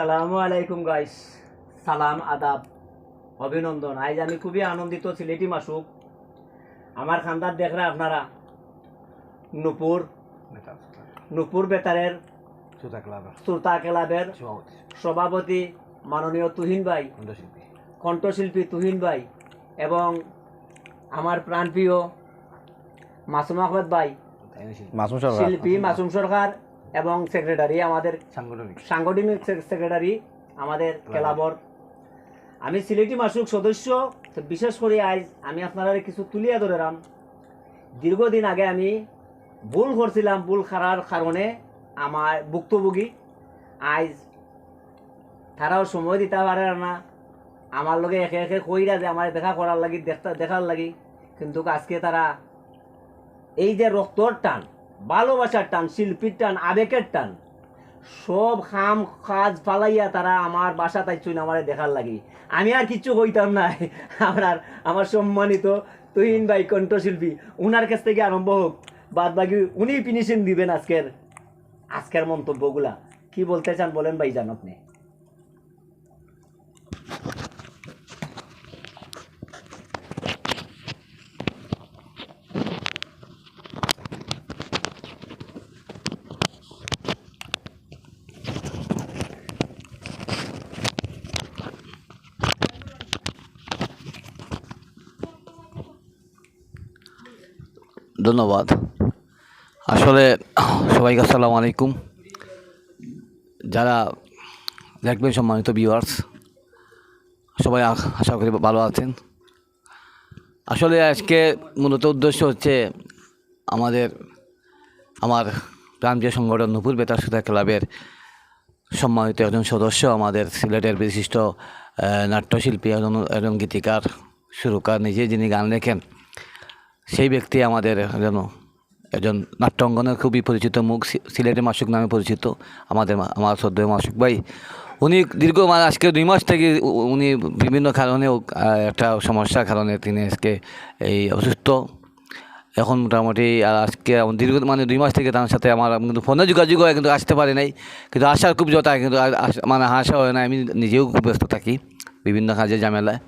আসসালামু আলাইকুম গাইস, সালাম আদাব, অভিনন্দন। আজ আমি খুবই আনন্দিত। সিলেটি মাসুক আমার খান্দার দেখরা আপনারা নুপুর নুপুর বেতারের সুরতা ক্লাবের সভাপতি মাননীয় তুহিন ভাই, কণ্ঠশিল্পী তুহিন ভাই এবং আমার প্রাণপ্রিয় মাসুম আহমেদ ভাই, শিল্পী মাসুম সরকার এবং সেক্রেটারি আমাদের সাংগঠনিক সেক্রেটারি আমাদের ক্লাবর। আমি সিলেটি মাসুক সদস্য। বিশেষ করে আজ আমি আপনারা কিছু তুলিয়া ধরেলাম। দীর্ঘদিন আগে আমি ভুল করছিলাম, ভুল করার কারণে আমার ভুক্তভোগী আজ তারাও সময় দিতে পারে না, আমার লগে একে একে কইরা যে আমার দেখা করার লাগি দেখার লাগি। কিন্তু আজকে তারা এই যে রক্তর টান, ভালোবাসার টান, শিল্পীর টান, আবেগের টান, সব খাম কাজ পালাইয়া তারা আমার বাসা তাইছুন আমার দেখার লাগি। আমি আর কিচ্ছু কইতাম না। আমার সম্মানিত তুহিন ভাই কণ্ঠশিল্পী, উনার কাছ থেকে আরম্ভ হোক, বাদ বাকি উনি ফিনিশিং দিবেন আজকের মন্তব্যগুলা। কি বলতে চান বলেন ভাইজান আপনি? ধন্যবাদ। আসলে সবাইকে আসসালামু আলাইকুম। যারা দেখবেন সম্মানিত ভিউয়ার্স, সবাই আশা করি ভালো আছেন। আসলে আজকে মূলত উদ্দেশ্য হচ্ছে আমার প্রান্তীয় সংগঠন নুপুর বেতার সুরতা ক্লাবের সম্মানিত একজন সদস্য, আমাদের সিলেটের বিশিষ্ট নাট্যশিল্পী, একজন গীতিকার, সুরকার, নিজে যিনি গান লেখেন, সেই ব্যক্তি আমাদের একজন নাট্য অঙ্গনের খুবই পরিচিত মুখ, সিলেটের মাসুক নামে পরিচিত আমার শ্রদ্ধেয় মাসুক ভাই। উনি দীর্ঘ আজকে 2 মাস থেকে উনি বিভিন্ন কারণে একটা সমস্যার কারণে তিনি আজকে এই অসুস্থ। এখন মোটামুটি আজকে দীর্ঘ 2 মাস থেকে তার সাথে আমার কিন্তু ফোনে যোগাযোগ হয়, কিন্তু আসতে পারি নাই। কিন্তু আসার খুব জোর, কিন্তু হাসা হয় না। আমি নিজেও খুব ব্যস্ত থাকি বিভিন্ন কাজে ঝামেলায়।